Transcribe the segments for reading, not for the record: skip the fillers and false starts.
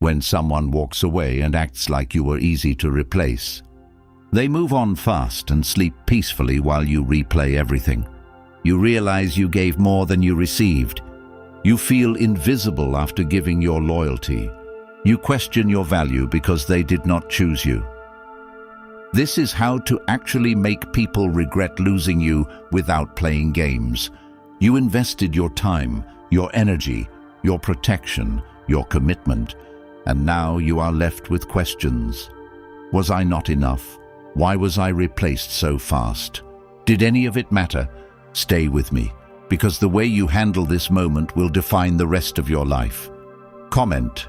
when someone walks away and acts like you were easy to replace. They move on fast and sleep peacefully while you replay everything. You realize you gave more than you received. You feel invisible after giving your loyalty. You question your value because they did not choose you. This is how to actually make people regret losing you without playing games. You invested your time, your energy, your protection, your commitment, and now you are left with questions. Was I not enough? Why was I replaced so fast? Did any of it matter? Stay with me, because the way you handle this moment will define the rest of your life. Comment: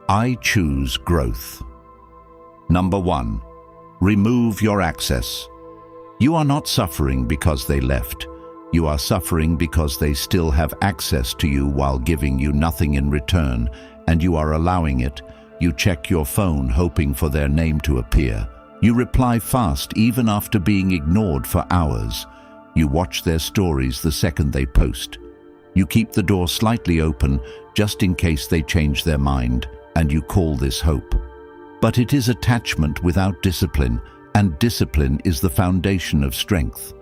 I choose growth. Number 1. Remove your access. You are not suffering because they left. You are suffering because they still have access to you while giving you nothing in return, and you are allowing it. You check your phone hoping for their name to appear. You reply fast even after being ignored for hours. You watch their stories the second they post. You keep the door slightly open just in case they change their mind, and you call this hope. But it is attachment without discipline, and discipline is the foundation of strength.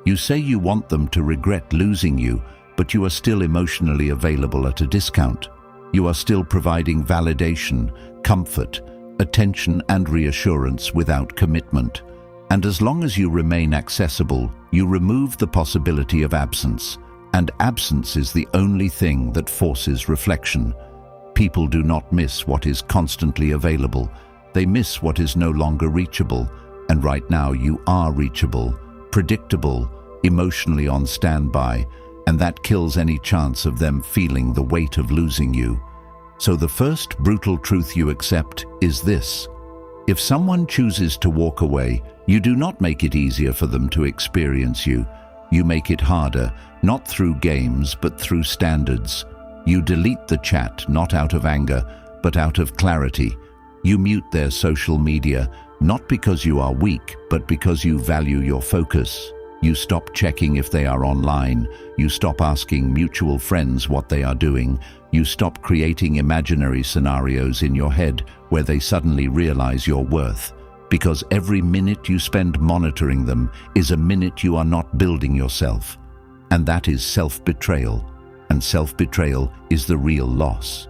You say you want them to regret losing you, but you are still emotionally available at a discount. You are still providing validation, comfort, attention and reassurance without commitment. And as long as you remain accessible, you remove the possibility of absence. And absence is the only thing that forces reflection. People do not miss what is constantly available. They miss what is no longer reachable. And right now you are reachable, predictable, emotionally on standby, and that kills any chance of them feeling the weight of losing you. So the first brutal truth you accept is this: if someone chooses to walk away, you do not make it easier for them to experience you. You make it harder, not through games, but through standards. You delete the chat, not out of anger, but out of clarity. You mute their social media, not because you are weak, but because you value your focus. You stop checking if they are online. You stop asking mutual friends what they are doing. You stop creating imaginary scenarios in your head where they suddenly realize your worth. Because every minute you spend monitoring them is a minute you are not building yourself. And that is self-betrayal. And self-betrayal is the real loss.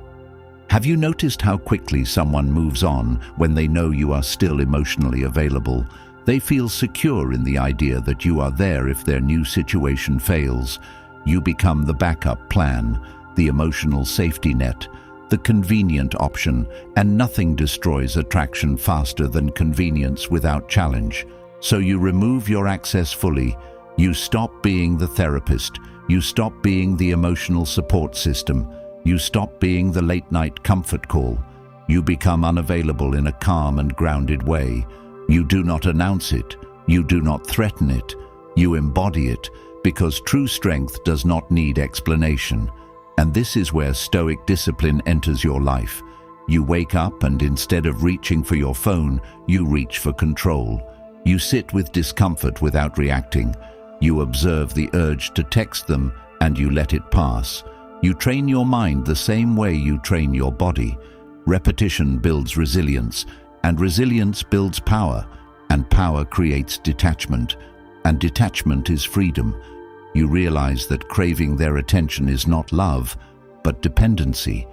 Have you noticed how quickly someone moves on when they know you are still emotionally available? They feel secure in the idea that you are there if their new situation fails. You become the backup plan, the emotional safety net, the convenient option, and nothing destroys attraction faster than convenience without challenge. So you remove your access fully. You stop being the therapist. You stop being the emotional support system. You stop being the late-night comfort call. You become unavailable in a calm and grounded way. You do not announce it. You do not threaten it. You embody it, because true strength does not need explanation. And this is where Stoic discipline enters your life. You wake up and instead of reaching for your phone, you reach for control. You sit with discomfort without reacting. You observe the urge to text them and you let it pass. You train your mind the same way you train your body. Repetition builds resilience, and resilience builds power, and power creates detachment, and detachment is freedom. You realize that craving their attention is not love, but dependency,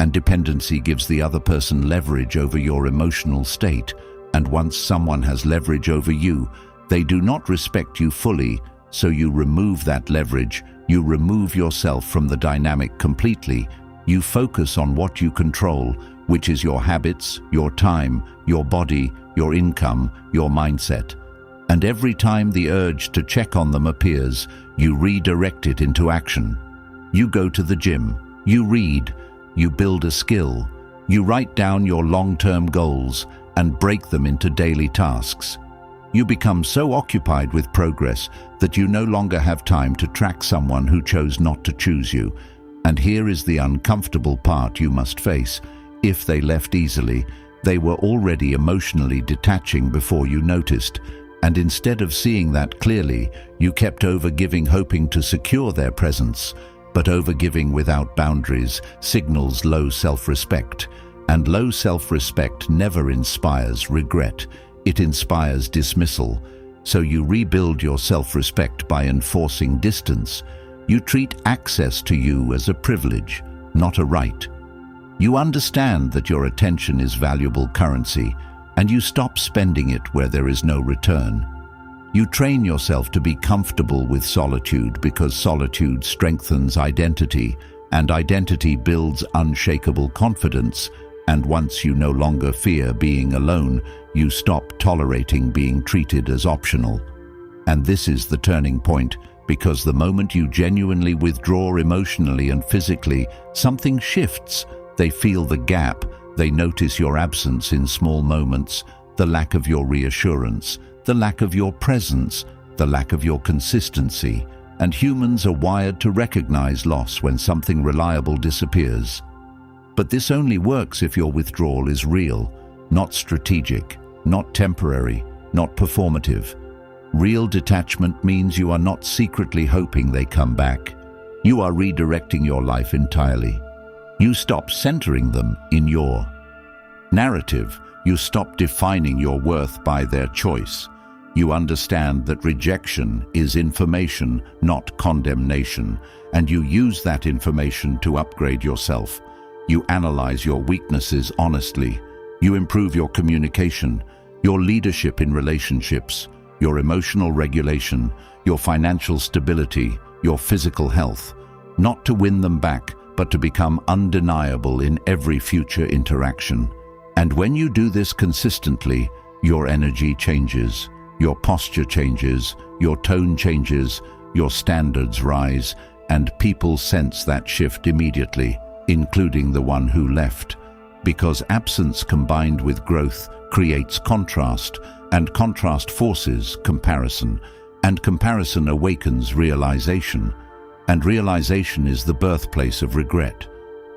and dependency gives the other person leverage over your emotional state, and once someone has leverage over you, they do not respect you fully, so you remove that leverage. You remove yourself from the dynamic completely. You focus on what you control, which is your habits, your time, your body, your income, your mindset. And every time the urge to check on them appears, you redirect it into action. You go to the gym, you read, you build a skill, you write down your long-term goals and break them into daily tasks. You become so occupied with progress that you no longer have time to track someone who chose not to choose you. And here is the uncomfortable part you must face. If they left easily, they were already emotionally detaching before you noticed. And instead of seeing that clearly, you kept overgiving, hoping to secure their presence. But overgiving without boundaries signals low self-respect. And low self-respect never inspires regret, it inspires dismissal. So you rebuild your self-respect by enforcing distance. You treat access to you as a privilege, not a right. You understand that your attention is valuable currency, and you stop spending it where there is no return. You train yourself to be comfortable with solitude because solitude strengthens identity, and identity builds unshakable confidence. And once you no longer fear being alone, you stop tolerating being treated as optional. And this is the turning point, because the moment you genuinely withdraw emotionally and physically, something shifts. They feel the gap, they notice your absence in small moments, the lack of your reassurance, the lack of your presence, the lack of your consistency. And humans are wired to recognize loss when something reliable disappears. But this only works if your withdrawal is real, not strategic, not temporary, not performative. Real detachment means you are not secretly hoping they come back. You are redirecting your life entirely. You stop centering them in your narrative. You stop defining your worth by their choice. You understand that rejection is information, not condemnation, and you use that information to upgrade yourself. You analyze your weaknesses honestly. You improve your communication, your leadership in relationships, your emotional regulation, your financial stability, your physical health, not to win them back, but to become undeniable in every future interaction. And when you do this consistently, your energy changes, your posture changes, your tone changes, your standards rise, and people sense that shift immediately, including the one who left. Because absence combined with growth creates contrast, and contrast forces comparison, and comparison awakens realization, and realization is the birthplace of regret.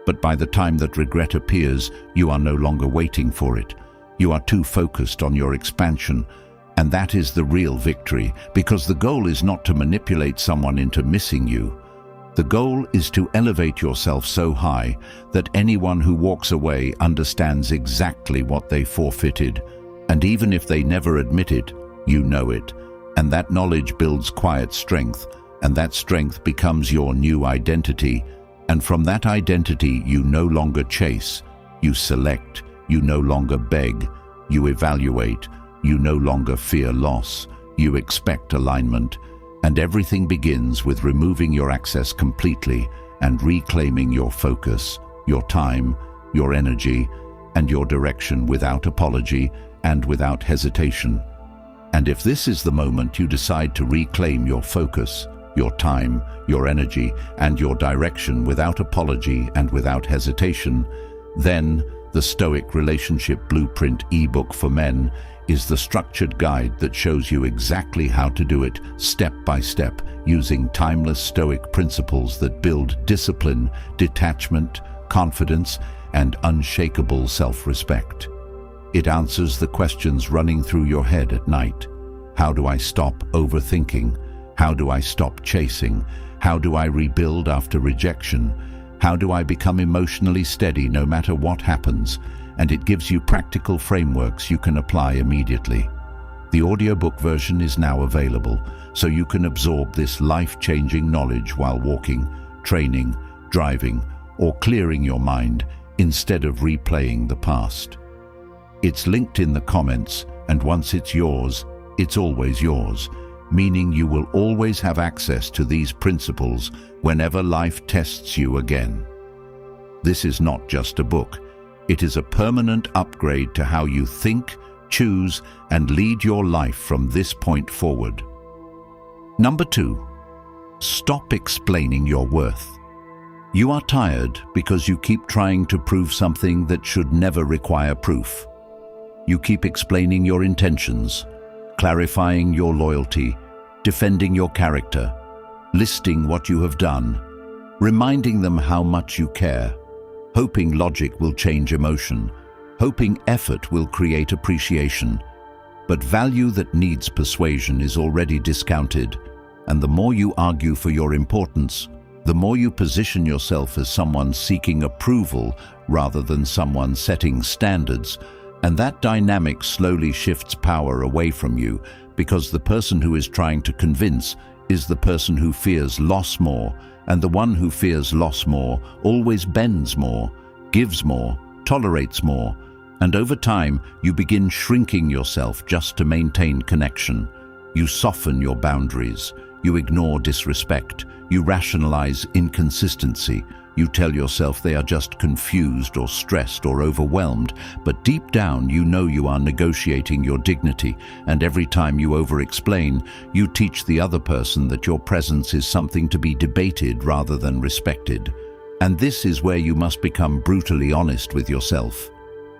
But by the time that regret appears, you are no longer waiting for it. You are too focused on your expansion, and that is the real victory, because the goal is not to manipulate someone into missing you. The goal is to elevate yourself so high that anyone who walks away understands exactly what they forfeited. And even if they never admit it, you know it. And that knowledge builds quiet strength, and that strength becomes your new identity. And from that identity, you no longer chase, you select, you no longer beg, you evaluate, you no longer fear loss, you expect alignment. And everything begins with removing your access completely and reclaiming your focus, your time, your energy, and your direction without apology and without hesitation. And if this is the moment you decide to reclaim your focus, your time, your energy, and your direction without apology and without hesitation, then the Stoic Relationship Blueprint ebook for men is the structured guide that shows you exactly how to do it step by step, using timeless Stoic principles that build discipline, detachment, confidence, and unshakable self-respect. It answers the questions running through your head at night. How do I stop overthinking? How do I stop chasing? How do I rebuild after rejection? How do I become emotionally steady no matter what happens? And it gives you practical frameworks you can apply immediately. The audiobook version is now available, so you can absorb this life-changing knowledge while walking, training, driving, or clearing your mind instead of replaying the past. It's linked in the comments, and once it's yours, it's always yours, meaning you will always have access to these principles whenever life tests you again. This is not just a book. It is a permanent upgrade to how you think, choose, and lead your life from this point forward. Number 2, stop explaining your worth. You are tired because you keep trying to prove something that should never require proof. You keep explaining your intentions, clarifying your loyalty, defending your character, listing what you have done, reminding them how much you care, hoping logic will change emotion, hoping effort will create appreciation. But value that needs persuasion is already discounted, and the more you argue for your importance, The more you position yourself as someone seeking approval rather than someone setting standards, and that dynamic slowly shifts power away from you, because the person who is trying to convince is the person who fears loss more, and the one who fears loss more always bends more, gives more, tolerates more, and over time you begin shrinking yourself just to maintain connection. You soften your boundaries, you ignore disrespect, you rationalize inconsistency, you tell yourself they are just confused or stressed or overwhelmed, but deep down you know you are negotiating your dignity, and every time you over-explain, you teach the other person that your presence is something to be debated rather than respected. And this is where you must become brutally honest with yourself.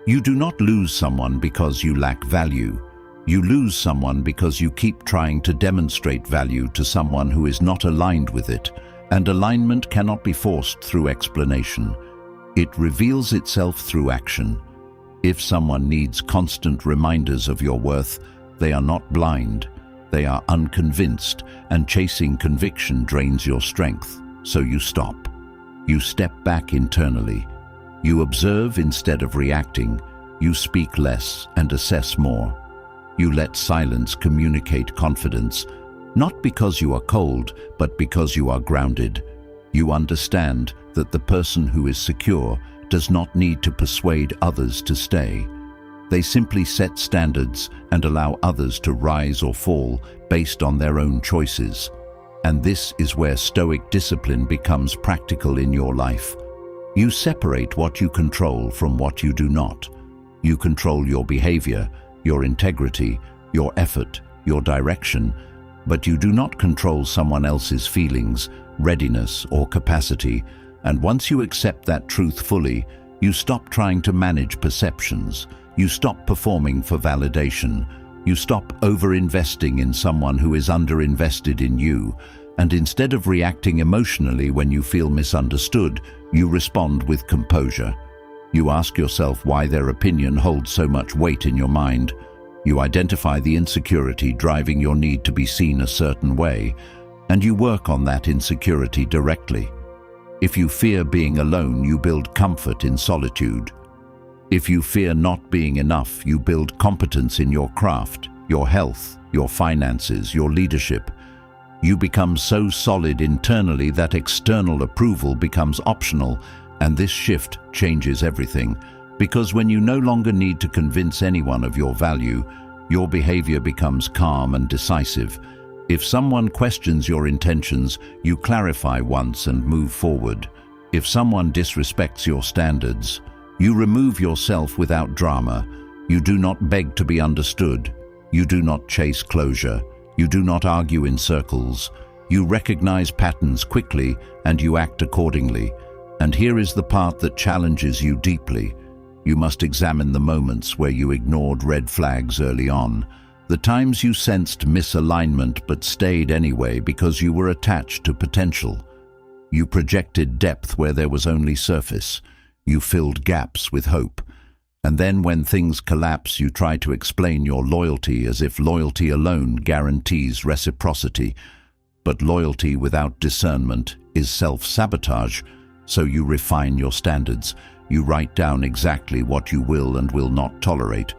You do not lose someone because you lack value. You lose someone because you keep trying to demonstrate value to someone who is not aligned with it, and alignment cannot be forced through explanation. It reveals itself through action. If someone needs constant reminders of your worth, they are not blind, they are unconvinced, and chasing conviction drains your strength, so you stop. You step back internally. You observe instead of reacting. You speak less and assess more. You let silence communicate confidence, not because you are cold, but because you are grounded. You understand that the person who is secure does not need to persuade others to stay. They simply set standards and allow others to rise or fall based on their own choices. And this is where Stoic discipline becomes practical in your life. You separate what you control from what you do not. You control your behavior, your integrity, your effort, your direction, but you do not control someone else's feelings, readiness, or capacity. And once you accept that truth fully, you stop trying to manage perceptions. You stop performing for validation. You stop over-investing in someone who is under-invested in you. And instead of reacting emotionally when you feel misunderstood, you respond with composure. You ask yourself why their opinion holds so much weight in your mind. You identify the insecurity driving your need to be seen a certain way, and you work on that insecurity directly. If you fear being alone, you build comfort in solitude. If you fear not being enough, you build competence in your craft, your health, your finances, your leadership. You become so solid internally that external approval becomes optional, and this shift changes everything. Because when you no longer need to convince anyone of your value, your behavior becomes calm and decisive. If someone questions your intentions, you clarify once and move forward. If someone disrespects your standards, you remove yourself without drama. You do not beg to be understood. You do not chase closure. You do not argue in circles. You recognize patterns quickly and you act accordingly. And here is the part that challenges you deeply. You must examine the moments where you ignored red flags early on. The times you sensed misalignment but stayed anyway because you were attached to potential. You projected depth where there was only surface. You filled gaps with hope. And then when things collapse, you try to explain your loyalty as if loyalty alone guarantees reciprocity. But loyalty without discernment is self-sabotage, so you refine your standards. You write down exactly what you will and will not tolerate.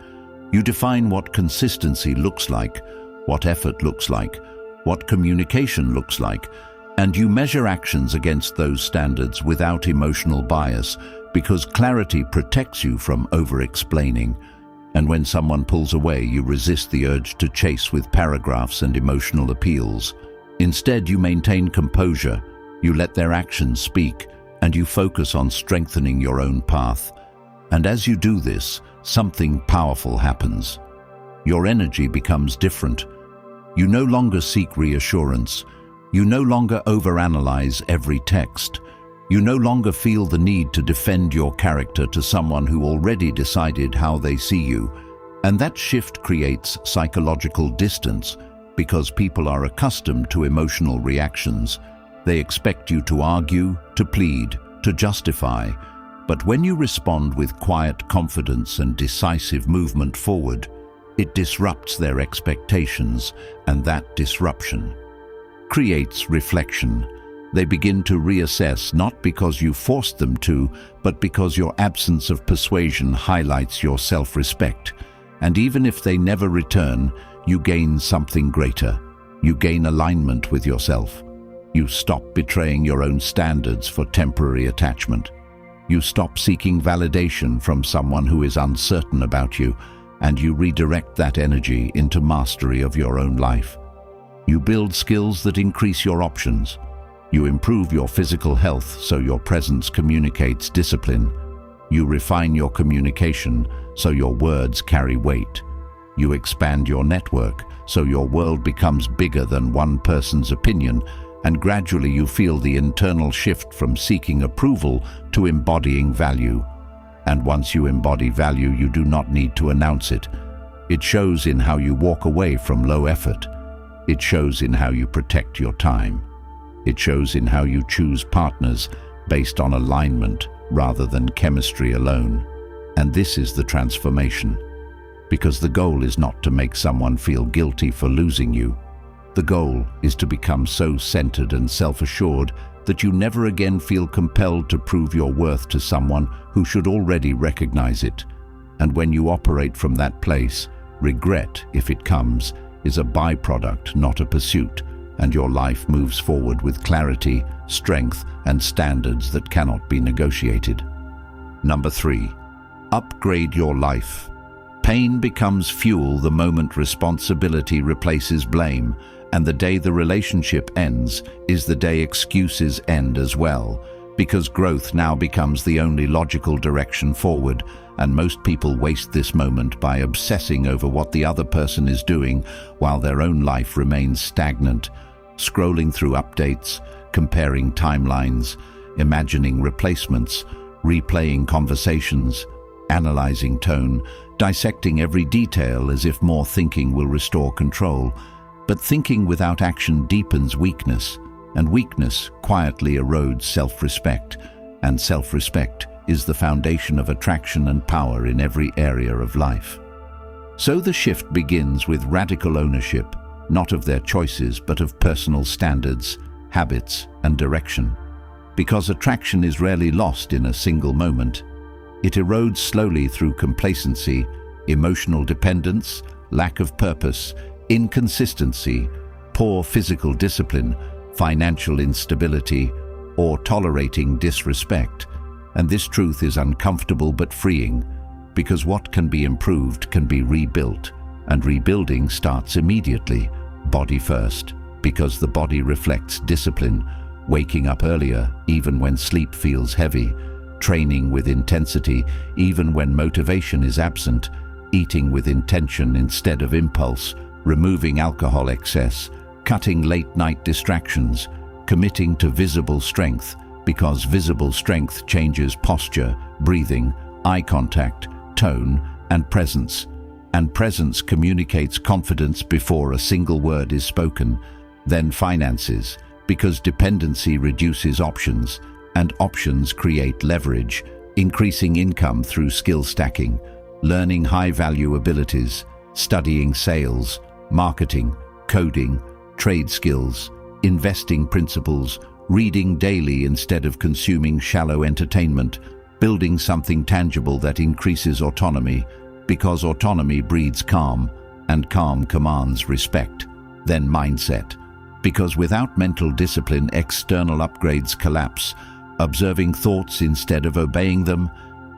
You define what consistency looks like, what effort looks like, what communication looks like, and you measure actions against those standards without emotional bias, because clarity protects you from over-explaining. And when someone pulls away, you resist the urge to chase with paragraphs and emotional appeals. Instead, you maintain composure, you let their actions speak, and you focus on strengthening your own path. And as you do this, something powerful happens. Your energy becomes different. You no longer seek reassurance. You no longer overanalyze every text. You no longer feel the need to defend your character to someone who already decided how they see you. And that shift creates psychological distance because people are accustomed to emotional reactions. They expect you to argue, to plead, to justify. But when you respond with quiet confidence and decisive movement forward, it disrupts their expectations, and that disruption creates reflection. They begin to reassess not because you forced them to, but because your absence of persuasion highlights your self-respect. And even if they never return, you gain something greater. You gain alignment with yourself. You stop betraying your own standards for temporary attachment. You stop seeking validation from someone who is uncertain about you, and you redirect that energy into mastery of your own life. You build skills that increase your options. You improve your physical health so your presence communicates discipline. You refine your communication so your words carry weight. You expand your network so your world becomes bigger than one person's opinion, and gradually you feel the internal shift from seeking approval to embodying value. And once you embody value, you do not need to announce it. It shows in how you walk away from low effort. It shows in how you protect your time. It shows in how you choose partners based on alignment rather than chemistry alone. And this is the transformation. Because the goal is not to make someone feel guilty for losing you. The goal is to become so centered and self-assured that you never again feel compelled to prove your worth to someone who should already recognize it. And when you operate from that place, regret, if it comes, is a byproduct, not a pursuit, and your life moves forward with clarity, strength, and standards that cannot be negotiated. Number 3. Upgrade your life. Pain becomes fuel the moment responsibility replaces blame, and the day the relationship ends is the day excuses end as well, because growth now becomes the only logical direction forward, and most people waste this moment by obsessing over what the other person is doing while their own life remains stagnant, scrolling through updates, comparing timelines, imagining replacements, replaying conversations, analyzing tone, dissecting every detail as if more thinking will restore control. But thinking without action deepens weakness, and weakness quietly erodes self-respect, and self-respect is the foundation of attraction and power in every area of life. So the shift begins with radical ownership, not of their choices but of personal standards, habits, and direction. Because attraction is rarely lost in a single moment. It erodes slowly through complacency, emotional dependence, lack of purpose, inconsistency, poor physical discipline, financial instability, or tolerating disrespect. And this truth is uncomfortable but freeing, because what can be improved can be rebuilt, and rebuilding starts immediately, body first, because the body reflects discipline, waking up earlier even when sleep feels heavy, training with intensity even when motivation is absent, eating with intention instead of impulse, removing alcohol excess, cutting late-night distractions, committing to visible strength, because visible strength changes posture, breathing, eye contact, tone, and presence. And presence communicates confidence before a single word is spoken. Then finances, because dependency reduces options, and options create leverage, increasing income through skill stacking, learning high-value abilities, studying sales, marketing, coding, trade skills, investing principles, reading daily instead of consuming shallow entertainment, building something tangible that increases autonomy, because autonomy breeds calm, and calm commands respect. Then mindset, because without mental discipline, external upgrades collapse, observing thoughts instead of obeying them,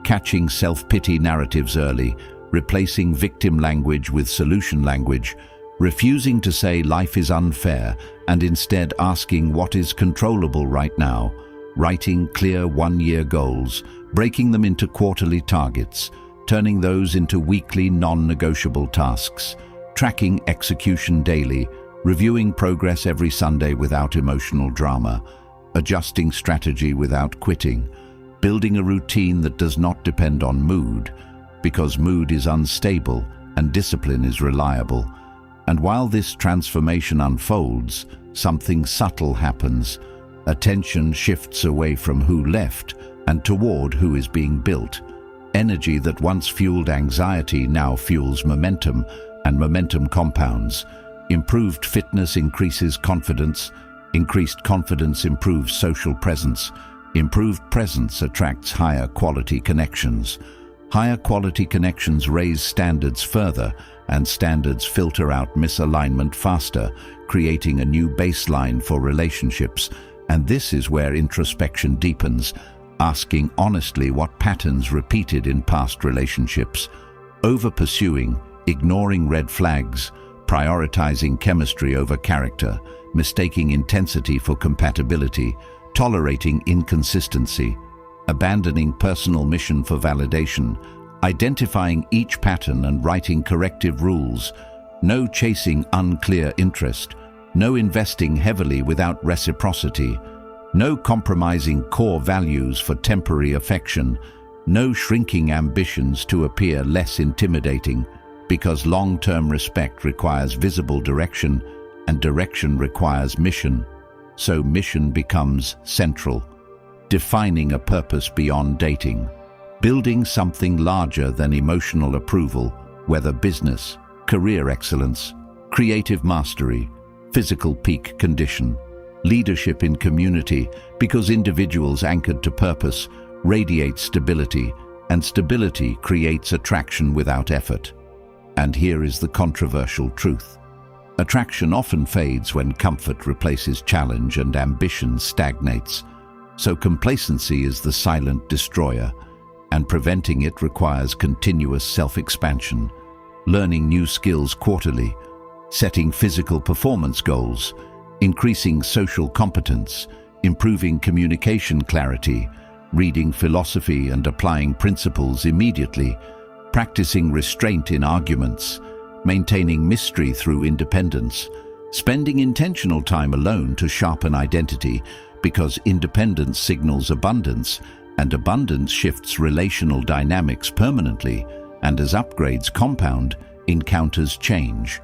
catching self-pity narratives early, replacing victim language with solution language, refusing to say life is unfair and instead asking what is controllable right now, writing clear one-year goals, breaking them into quarterly targets, turning those into weekly non-negotiable tasks, tracking execution daily, reviewing progress every Sunday without emotional drama, adjusting strategy without quitting, building a routine that does not depend on mood, because mood is unstable and discipline is reliable. And while this transformation unfolds, something subtle happens. Attention shifts away from who left and toward who is being built. Energy that once fueled anxiety now fuels momentum, and momentum compounds. Improved fitness increases confidence, Increased confidence improves social presence. Improved presence attracts higher quality connections. Higher quality connections raise standards further, and standards filter out misalignment faster, creating a new baseline for relationships. And this is where introspection deepens, asking honestly what patterns repeated in past relationships. Over-pursuing, ignoring red flags, prioritizing chemistry over character, mistaking intensity for compatibility, tolerating inconsistency, abandoning personal mission for validation, identifying each pattern and writing corrective rules, no chasing unclear interest, no investing heavily without reciprocity, no compromising core values for temporary affection, no shrinking ambitions to appear less intimidating, because long-term respect requires visible direction, and direction requires mission, so mission becomes central. Defining a purpose beyond dating. Building something larger than emotional approval, whether business, career excellence, creative mastery, physical peak condition. Leadership in community, because individuals anchored to purpose radiate stability, and stability creates attraction without effort. And here is the controversial truth. Attraction often fades when comfort replaces challenge and ambition stagnates. So complacency is the silent destroyer, and preventing it requires continuous self-expansion, learning new skills quarterly, setting physical performance goals, increasing social competence, improving communication clarity, reading philosophy and applying principles immediately, practicing restraint in arguments, maintaining mystery through independence, spending intentional time alone to sharpen identity, because independence signals abundance, and abundance shifts relational dynamics permanently, and as upgrades compound, encounters change.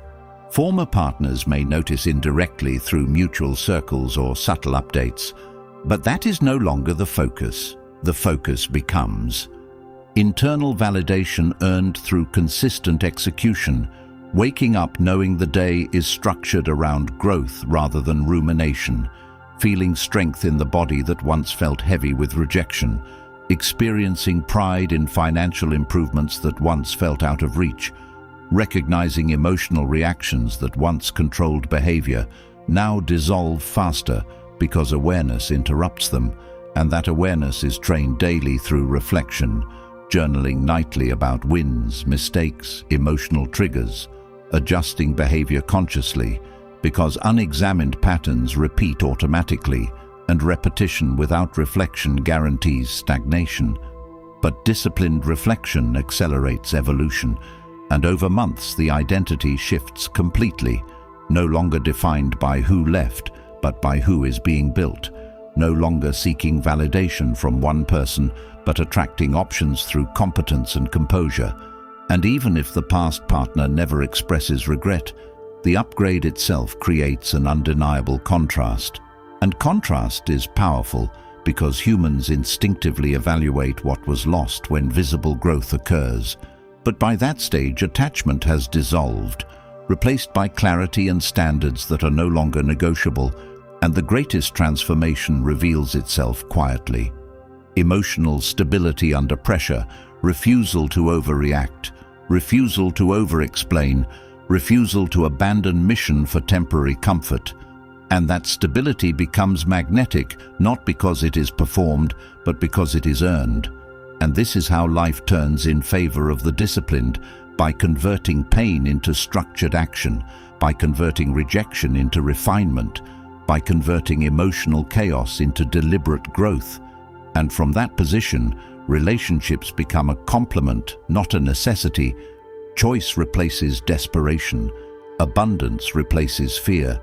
Former partners may notice indirectly through mutual circles or subtle updates, but that is no longer the focus. The focus becomes internal validation earned through consistent execution, waking up knowing the day is structured around growth rather than rumination, feeling strength in the body that once felt heavy with rejection, experiencing pride in financial improvements that once felt out of reach, recognizing emotional reactions that once controlled behavior now dissolve faster because awareness interrupts them, and that awareness is trained daily through reflection, journaling nightly about wins, mistakes, emotional triggers, adjusting behavior consciously, because unexamined patterns repeat automatically, and repetition without reflection guarantees stagnation. But disciplined reflection accelerates evolution, and over months the identity shifts completely, no longer defined by who left, but by who is being built, no longer seeking validation from one person, but attracting options through competence and composure. And even if the past partner never expresses regret, the upgrade itself creates an undeniable contrast. And contrast is powerful because humans instinctively evaluate what was lost when visible growth occurs. But by that stage, attachment has dissolved, replaced by clarity and standards that are no longer negotiable, and the greatest transformation reveals itself quietly. Emotional stability under pressure, refusal to overreact, refusal to over-explain, refusal to abandon mission for temporary comfort. And that stability becomes magnetic, not because it is performed, but because it is earned. And this is how life turns in favor of the disciplined, by converting pain into structured action, by converting rejection into refinement, by converting emotional chaos into deliberate growth. And from that position, relationships become a complement, not a necessity. Choice replaces desperation, abundance replaces fear,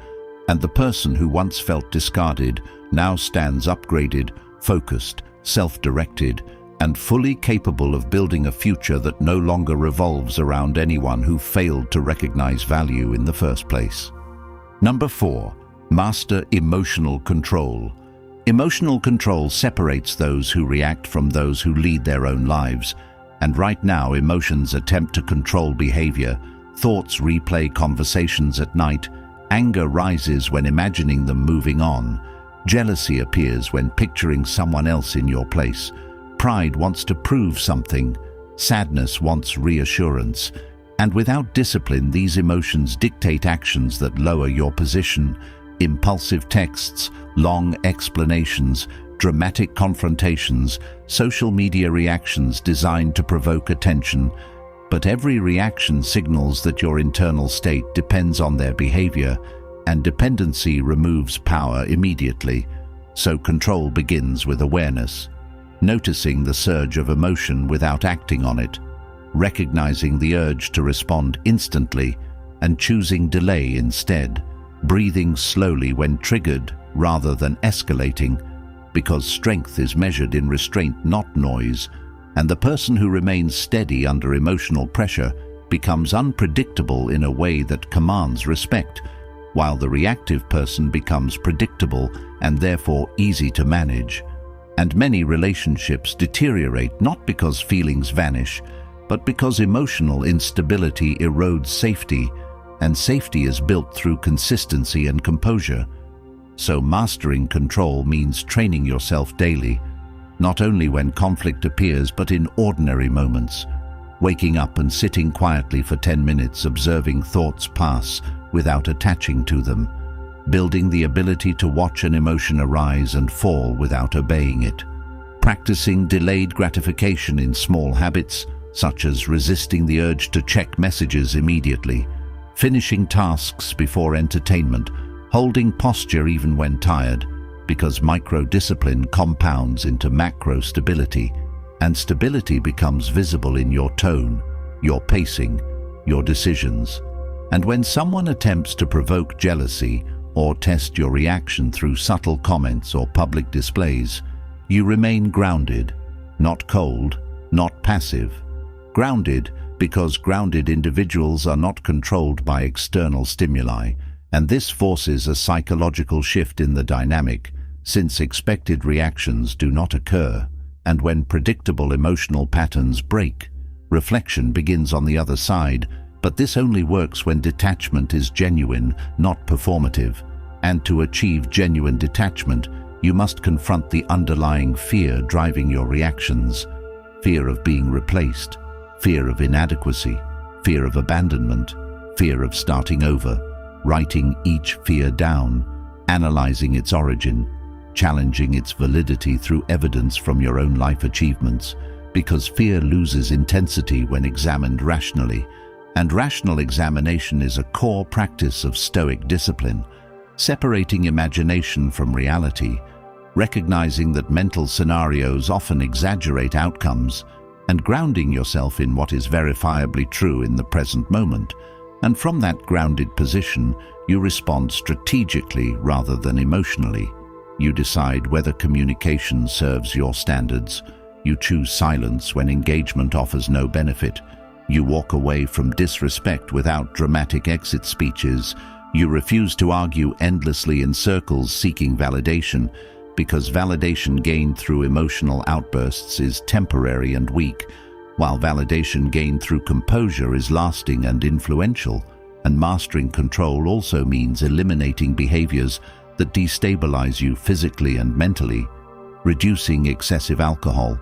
and the person who once felt discarded now stands upgraded, focused, self-directed, and fully capable of building a future that no longer revolves around anyone who failed to recognize value in the first place. Number 4. Master emotional control. Emotional control separates those who react from those who lead their own lives. And right now, emotions attempt to control behavior, thoughts replay conversations at night, Anger rises when imagining them moving on. Jealousy appears when picturing someone else in your place. Pride wants to prove something. Sadness wants reassurance. And without discipline, these emotions dictate actions that lower your position. Impulsive texts, long explanations, dramatic confrontations, social media reactions designed to provoke attention. But every reaction signals that your internal state depends on their behavior, and dependency removes power immediately. So control begins with awareness, noticing the surge of emotion without acting on it, recognizing the urge to respond instantly, and choosing delay instead, breathing slowly when triggered rather than escalating, because strength is measured in restraint, not noise, and the person who remains steady under emotional pressure becomes unpredictable in a way that commands respect, while the reactive person becomes predictable and therefore easy to manage. And many relationships deteriorate not because feelings vanish, but because emotional instability erodes safety, and safety is built through consistency and composure. So mastering control means training yourself daily, not only when conflict appears but in ordinary moments. Waking up and sitting quietly for 10 minutes, observing thoughts pass without attaching to them. Building the ability to watch an emotion arise and fall without obeying it. Practicing delayed gratification in small habits, such as resisting the urge to check messages immediately. Finishing tasks before entertainment. Holding posture even when tired, because micro-discipline compounds into macro-stability, and stability becomes visible in your tone, your pacing, your decisions. And when someone attempts to provoke jealousy or test your reaction through subtle comments or public displays, you remain grounded, not cold, not passive. Grounded because grounded individuals are not controlled by external stimuli, and this forces a psychological shift in the dynamic, since expected reactions do not occur, and when predictable emotional patterns break, reflection begins on the other side, but this only works when detachment is genuine, not performative. And to achieve genuine detachment, you must confront the underlying fear driving your reactions. Fear of being replaced, fear of inadequacy, fear of abandonment, fear of starting over. Writing each fear down, analyzing its origin, challenging its validity through evidence from your own life achievements, because fear loses intensity when examined rationally, and rational examination is a core practice of Stoic discipline, separating imagination from reality, recognizing that mental scenarios often exaggerate outcomes, and grounding yourself in what is verifiably true in the present moment. And from that grounded position, you respond strategically rather than emotionally. You decide whether communication serves your standards. You choose silence when engagement offers no benefit. You walk away from disrespect without dramatic exit speeches. You refuse to argue endlessly in circles seeking validation, because validation gained through emotional outbursts is temporary and weak, while validation gained through composure is lasting and influential. And mastering control also means eliminating behaviors that destabilize you physically and mentally, reducing excessive alcohol,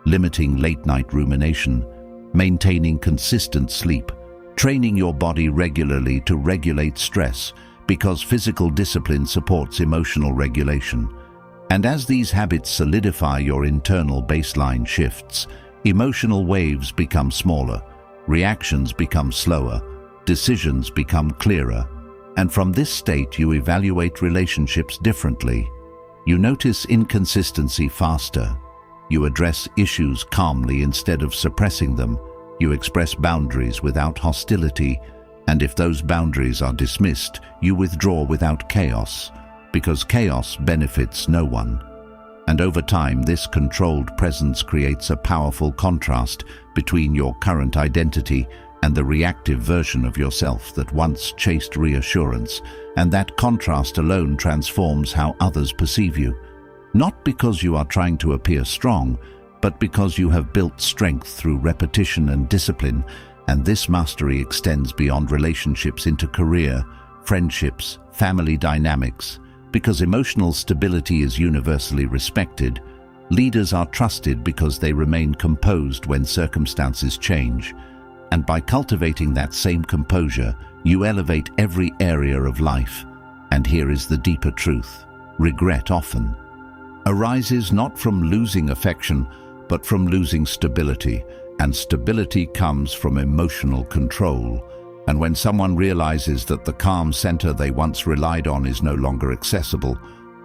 limiting late-night rumination, maintaining consistent sleep, training your body regularly to regulate stress, because physical discipline supports emotional regulation. And as these habits solidify your internal baseline shifts, emotional waves become smaller, reactions become slower, decisions become clearer, and from this state you evaluate relationships differently. You notice inconsistency faster. You address issues calmly instead of suppressing them. You express boundaries without hostility, and if those boundaries are dismissed, you withdraw without chaos, because chaos benefits no one. And over time, this controlled presence creates a powerful contrast between your current identity and the reactive version of yourself that once chased reassurance, and that contrast alone transforms how others perceive you. Not because you are trying to appear strong, but because you have built strength through repetition and discipline, and this mastery extends beyond relationships into career, friendships, family dynamics. Because emotional stability is universally respected, leaders are trusted because they remain composed when circumstances change. And by cultivating that same composure, you elevate every area of life. And here is the deeper truth. Regret often arises not from losing affection, but from losing stability. And stability comes from emotional control. And when someone realizes that the calm center they once relied on is no longer accessible,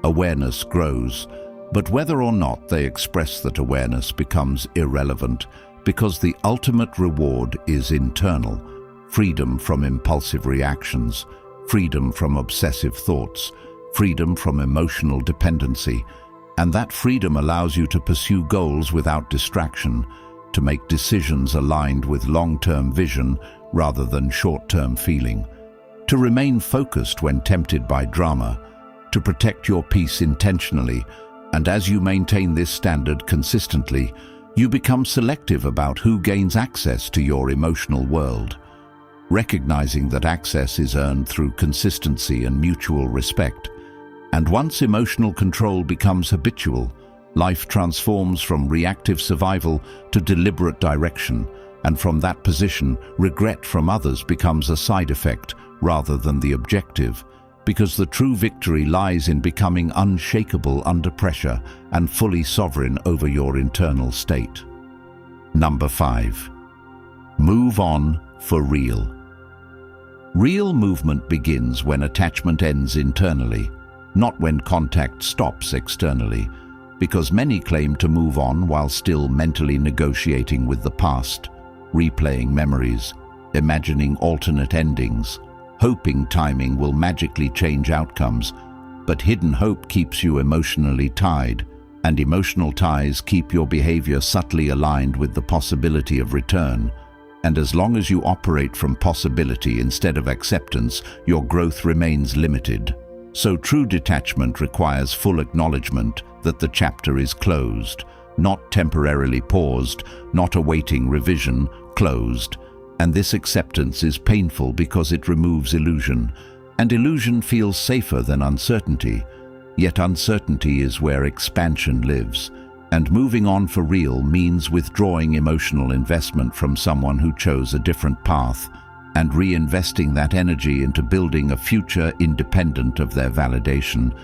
awareness grows. But whether or not they express that awareness becomes irrelevant, because the ultimate reward is internal: freedom from impulsive reactions, freedom from obsessive thoughts, freedom from emotional dependency. And that freedom allows you to pursue goals without distraction, to make decisions aligned with long-term vision rather than short-term feeling, to remain focused when tempted by drama, to protect your peace intentionally. And as you maintain this standard consistently, you become selective about who gains access to your emotional world, recognizing that access is earned through consistency and mutual respect. And once emotional control becomes habitual, life transforms from reactive survival to deliberate direction, and from that position, regret from others becomes a side effect rather than the objective, because the true victory lies in becoming unshakable under pressure and fully sovereign over your internal state. Number 5. Move on for real. Real movement begins when attachment ends internally, not when contact stops externally, because many claim to move on while still mentally negotiating with the past, replaying memories, imagining alternate endings, hoping timing will magically change outcomes. But hidden hope keeps you emotionally tied, and emotional ties keep your behavior subtly aligned with the possibility of return. And as long as you operate from possibility instead of acceptance, your growth remains limited. So true detachment requires full acknowledgement that the chapter is closed, not temporarily paused, not awaiting revision, closed. And this acceptance is painful because it removes illusion, and illusion feels safer than uncertainty. Yet uncertainty is where expansion lives, and moving on for real means withdrawing emotional investment from someone who chose a different path, and reinvesting that energy into building a future independent of their validation.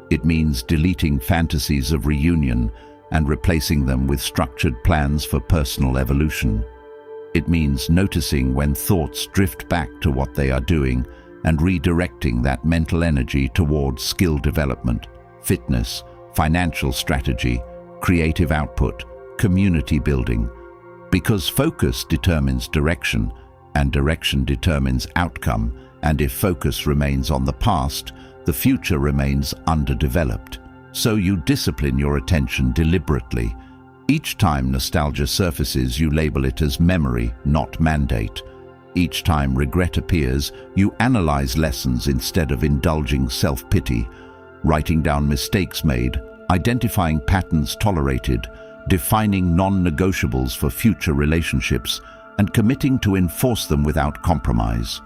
It means deleting fantasies of reunion and replacing them with structured plans for personal evolution. It means noticing when thoughts drift back to what they are doing and redirecting that mental energy towards skill development, fitness, financial strategy, creative output, community building. Because focus determines direction, and direction determines outcome, and if focus remains on the past, the future remains underdeveloped. So you discipline your attention deliberately. Each time nostalgia surfaces, you label it as memory, not mandate. Each time regret appears, you analyze lessons instead of indulging self-pity, writing down mistakes made, identifying patterns tolerated, defining non-negotiables for future relationships, and committing to enforce them without compromise.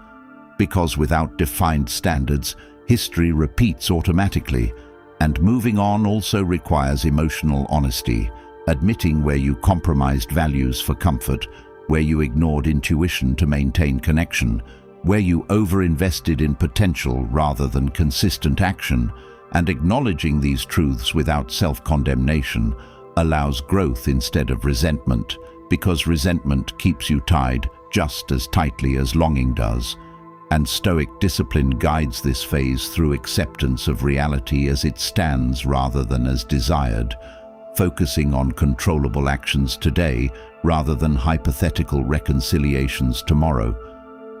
Because without defined standards, history repeats automatically, and moving on also requires emotional honesty, admitting where you compromised values for comfort, where you ignored intuition to maintain connection, where you overinvested in potential rather than consistent action, and acknowledging these truths without self-condemnation allows growth instead of resentment, because resentment keeps you tied just as tightly as longing does. And Stoic discipline guides this phase through acceptance of reality as it stands rather than as desired, focusing on controllable actions today rather than hypothetical reconciliations tomorrow,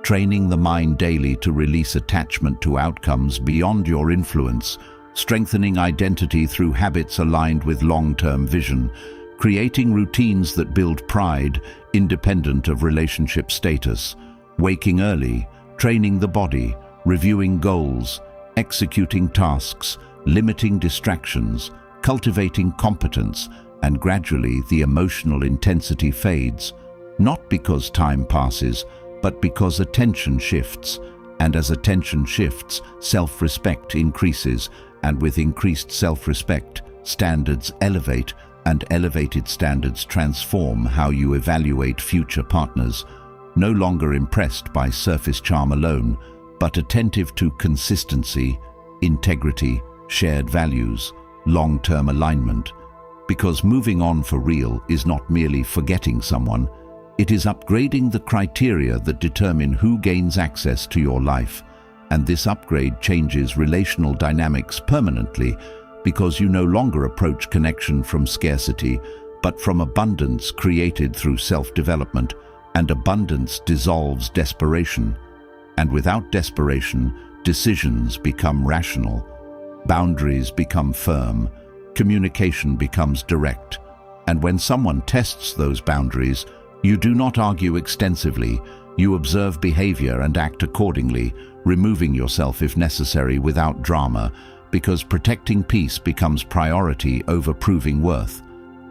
training the mind daily to release attachment to outcomes beyond your influence, strengthening identity through habits aligned with long-term vision, creating routines that build pride independent of relationship status, waking early, training the body, reviewing goals, executing tasks, limiting distractions, cultivating competence, and gradually the emotional intensity fades, not because time passes, but because attention shifts, And as attention shifts, self-respect increases, and with increased self-respect, standards elevate, and elevated standards transform how you evaluate future partners, no longer impressed by surface charm alone, but attentive to consistency, integrity, shared values, long-term alignment. Because moving on for real is not merely forgetting someone, it is upgrading the criteria that determine who gains access to your life. And this upgrade changes relational dynamics permanently, because you no longer approach connection from scarcity, but from abundance created through self-development, and abundance dissolves desperation. And without desperation, decisions become rational, boundaries become firm, communication becomes direct. And when someone tests those boundaries, you do not argue extensively, you observe behavior and act accordingly, removing yourself if necessary without drama, because protecting peace becomes priority over proving worth.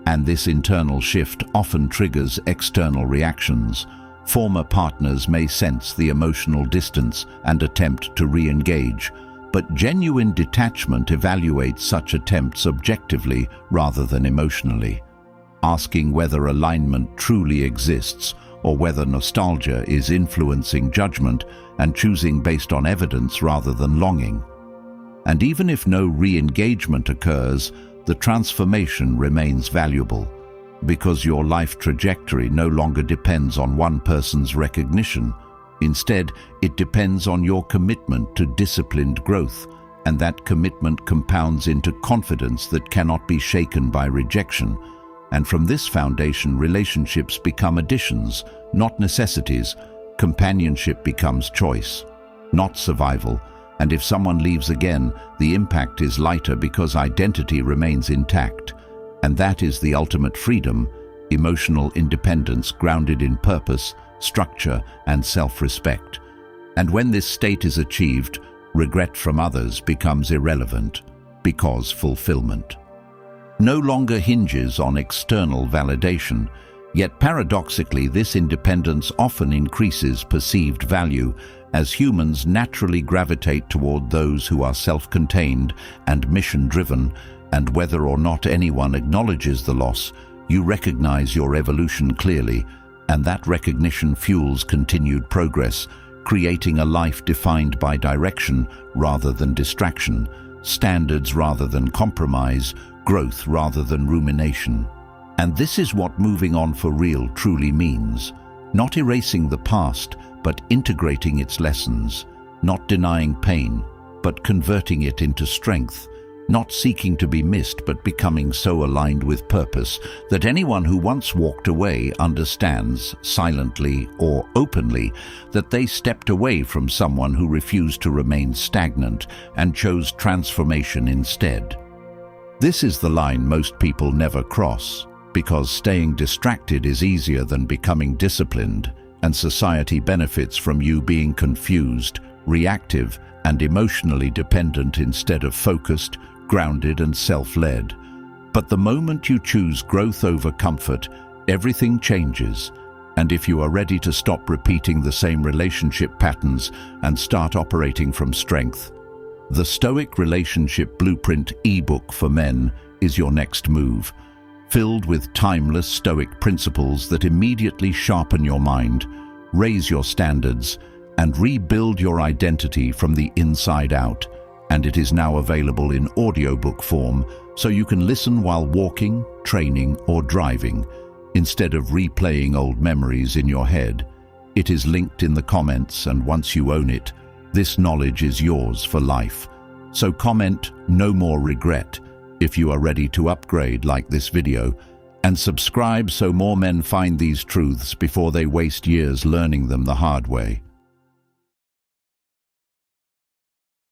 And this internal shift often triggers external reactions. Former partners may sense the emotional distance and attempt to re-engage, but genuine detachment evaluates such attempts objectively rather than emotionally, asking whether alignment truly exists or whether nostalgia is influencing judgment, and choosing based on evidence rather than longing. And even if no re-engagement occurs, the transformation remains valuable, because your life trajectory no longer depends on one person's recognition. Instead, it depends on your commitment to disciplined growth, and that commitment compounds into confidence that cannot be shaken by rejection. And from this foundation, relationships become additions, not necessities. Companionship becomes choice, not survival. And if someone leaves again, the impact is lighter because identity remains intact. And that is the ultimate freedom, emotional independence grounded in purpose, structure, and self-respect. And when this state is achieved, regret from others becomes irrelevant, because fulfillment no longer hinges on external validation. Yet paradoxically, this independence often increases perceived value, as humans naturally gravitate toward those who are self-contained and mission-driven, and whether or not anyone acknowledges the loss, you recognize your evolution clearly, and that recognition fuels continued progress, creating a life defined by direction rather than distraction, standards rather than compromise, growth rather than rumination. And this is what moving on for real truly means. Not erasing the past, but integrating its lessons. Not denying pain, but converting it into strength. Not seeking to be missed, but becoming so aligned with purpose that anyone who once walked away understands, silently or openly, that they stepped away from someone who refused to remain stagnant and chose transformation instead. This is the line most people never cross, because staying distracted is easier than becoming disciplined, and society benefits from you being confused, reactive, and emotionally dependent instead of focused, grounded, and self-led. But the moment you choose growth over comfort, everything changes. And if you are ready to stop repeating the same relationship patterns and start operating from strength, the Stoic Relationship Blueprint ebook for men is your next move, filled with timeless Stoic principles that immediately sharpen your mind, raise your standards, and rebuild your identity from the inside out. And it is now available in audiobook form, so you can listen while walking, training, or driving, instead of replaying old memories in your head. It is linked in the comments, and once you own it, this knowledge is yours for life. So comment "No more regret" if you are ready to upgrade like this video, and subscribe so more men find these truths before they waste years learning them the hard way.